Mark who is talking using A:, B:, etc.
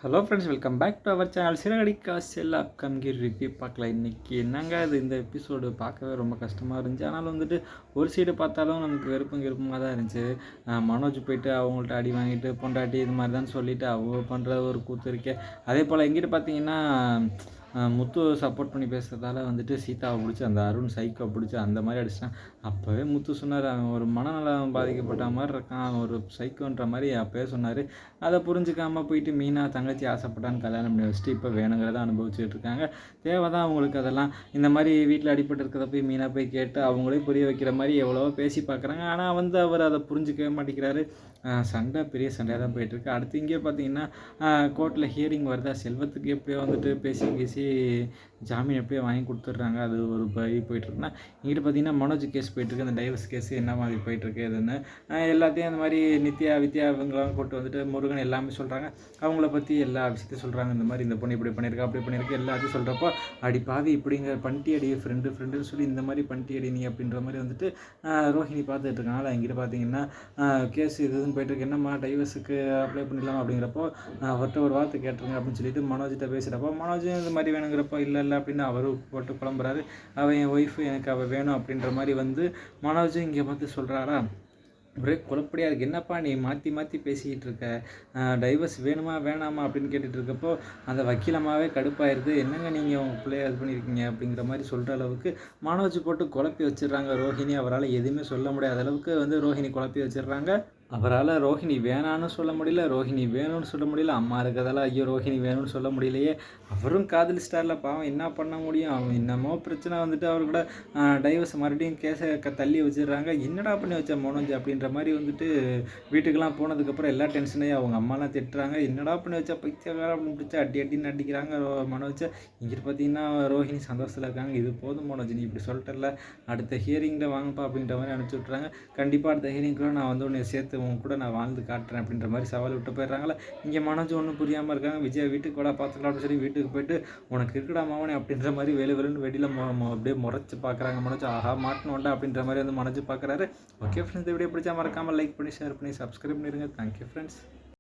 A: Hello friends, welcome back to our channel. சிறகடிக்கா செல்ல அப்கம்கிற ரிவ்யூ பார்க்கலாம். இன்றைக்கி என்னங்க அது, இந்த எபிசோடு பார்க்கவே ரொம்ப கஷ்டமாக இருந்துச்சு. ஆனாலும் வந்துட்டு ஒரு சைடு பார்த்தாலும் நமக்கு வெறுப்புமாக தான் இருந்துச்சு. மனோஜ் போயிட்டு அவங்கள்ட்ட அடி வாங்கிட்டு பொண்டாட்டி இது மாதிரி தான் சொல்லிவிட்டு அவங்க பண்ணுற ஒரு கூத்து இருக்கே. அதே போல் எங்கிட்ட பார்த்தீங்கன்னா முத்து சப்போர்ட் பண்ணி பேசுகிறதால வந்துட்டு சீதாவை பிடிச்சி அந்த அருண் சைக்கோ பிடிச்சி அந்த மாதிரி அடிச்சிட்டான். அப்போவே முத்து சொன்னார், அவன் ஒரு மனநலம் பாதிக்கப்பட்ட மாதிரி இருக்கான், அவன் ஒரு சைக்கோன்ற மாதிரி அப்போவே சொன்னார். அதை புரிஞ்சுக்காமல் போயிட்டு மீனா தங்கச்சி ஆசைப்பட்டான்னு கல்யாணம் பண்ணி வச்சுட்டு இப்போ வேணுங்கிறத அனுபவிச்சுட்டு இருக்காங்க. தேவை தான் அவங்களுக்கு அதெல்லாம். இந்த மாதிரி வீட்டில் அடிபட்டு இருக்கிறத போய் மீனா போய் கேட்டு அவங்களே புரிய வைக்கிற மாதிரி எவ்வளவோ பேசி பார்க்குறாங்க. ஆனால் வந்து அவர் அதை புரிஞ்சிக்கவே மாட்டேங்கிறாரு. சண்டை பெரிய சண்டையாக தான் போயிட்டுருக்கு. அடுத்து இங்கே பார்த்தீங்கன்னா கோர்ட்டில் ஹியரிங் வருதா, செல்வத்துக்கு எப்படியோ வந்துட்டு பேசி ஜாமீன் எப்படியோ வாங்கி கொடுத்துட்றாங்க. அது ஒரு போயிட்டுருக்குன்னா இங்கிட்ட பார்த்தீங்கன்னா மனோஜ் கேஸ் போயிட்டுருக்கு. அந்த டைவர்ஸ் கேஸ் என்ன மாதிரி போயிட்டுருக்கு இதுன்னு எல்லாத்தையும் அந்த மாதிரி வித்யா இவங்களாம் கூட்டு வந்துட்டு முருகன் எல்லாமே சொல்கிறாங்க. அவங்கள பற்றி எல்லா விஷயத்தையும் சொல்கிறாங்க. இந்த மாதிரி இந்த பொண்ணு இப்படி பண்ணியிருக்கா அப்படி பண்ணியிருக்கு எல்லாத்தையும் சொல்கிறப்போ, அடி பாவி இப்படிங்க பண்டி அடி ஃப்ரெண்டுன்னு சொல்லி இந்த மாதிரி பண்டி அடி நீ அப்படின்ற மாதிரி வந்துட்டு ரோஹிணி பார்த்துட்டு இருக்காங்களா. எங்கிட்ட பார்த்தீங்கன்னா கேஸ் இதுன்னு போயிட்டுருக்கு. என்னம்மா டைவர்ஸுக்கு அப்ளை பண்ணிடலாம் அப்படிங்கிறப்போ அவர்கிட்ட ஒரு வார்த்தை கேட்டுருங்க அப்படின்னு சொல்லிட்டு மனோஜிட்ட பேசுகிறப்போ, மனோஜும் இந்த மாதிரி வேணுங்கிறப்போ இல்லை அப்படின்னு அவரு போட்டு குழம்புறாரு. அவன் என் ஒய்ஃபு, எனக்கு அவள் வேணும் அப்படின்ற மாதிரி வந்து மனோஜும் இங்கே பார்த்து சொல்கிறாரா. ஒரே குழப்படியாக இருக்குது. என்னப்பா நீ மாற்றி பேசிக்கிட்டு இருக்க, டைவர்ஸ் வேணுமா வேணாமா அப்படின்னு கேட்டுட்டு இருக்கப்போ அந்த வக்கீலமாகவே கடுப்பாயிருது. என்னங்க நீங்கள் உங்கள் பிள்ளைய இது பண்ணியிருக்கீங்க அப்படிங்கிற மாதிரி சொல்கிற அளவுக்கு மனோஜ் போட்டு குழப்பி வச்சிடுறாங்க ரோஹிணி. அவரால் எதுவுமே சொல்ல முடியாத அளவுக்கு வந்து ரோஹிணி குழப்பி வச்சிடுறாங்க. அவரால் ரோஹிணி வேணான்னு சொல்ல முடியல, ரோஹிணி வேணும்னு சொல்ல முடியல. அம்மா இருக்கிறதால ஐயோ ரோஹிணி வேணும்னு சொல்ல முடியலையே. அவரும் காதலிஸ்டாரில் பாவம் என்ன பண்ண முடியும். அவன் என்னமோ பிரச்சனை வந்துட்டு அவர் கூட டைவர்ஸ் மறுபடியும் கேஸை தள்ளி வச்சிடுறாங்க. என்னடா பண்ணி வச்ச மனோஜ் அப்படின்ற மாதிரி வந்துட்டு வீட்டுக்கெல்லாம் போனதுக்கப்புறம் எல்லா டென்ஷனையும் அவங்க அம்மாலாம் திட்டுறாங்க. என்னடா பண்ணி வச்சா பைத்தியக்கார அப்படின்னு பிடிச்சா அடின்னு அடிக்கிறாங்க மனோஜை. இங்கிட்டு பார்த்தீங்கன்னா ரோஹிணி சந்தோஷத்தில் இருக்காங்க. இது போதும் மனோஜ், நீ இப்படி சொல்லிட்டல, அடுத்த ஹியரிங்கில் வாங்கப்பா அப்படின்ற மாதிரி அனுப்பிச்சி விட்றாங்க. கண்டிப்பாக அடுத்த ஹியரிங்குள்ள நான் வந்து உன்னை சேர்த்து உன் கூட நான் வாழ்ந்து காட்டுறேன் அப்படின்ற மாதிரி சவால் விட்டு போயிடுறாங்களா. இங்கே மனோஜ் ஒன்றும் புரியாமல் இருக்காங்க. விஜய் வீட்டுக்கு கூட பார்த்துக்கலாம் அப்படின்னு சொல்லி வீட்டுக்கு போயிட்டு உனக்கு இருக்குடா மாவனே அப்படின்ற மாதிரி வேலுன்னு வெளியில் அப்படியே முறைச்சி பார்க்குறாங்க. மனோஜ் ஆஹா மாட்டணும்டா அப்படின்ற மாதிரி வந்து மனோஜ் பார்க்குறாரு. ஓகே ஃப்ரெண்ட்ஸ், இந்த வீடியோ பிடிச்சா மறக்காமல் லைக் பண்ணி ஷேர் பண்ணி சப்ஸ்கிரைப் பண்ணிடுங்க. Thank you friends.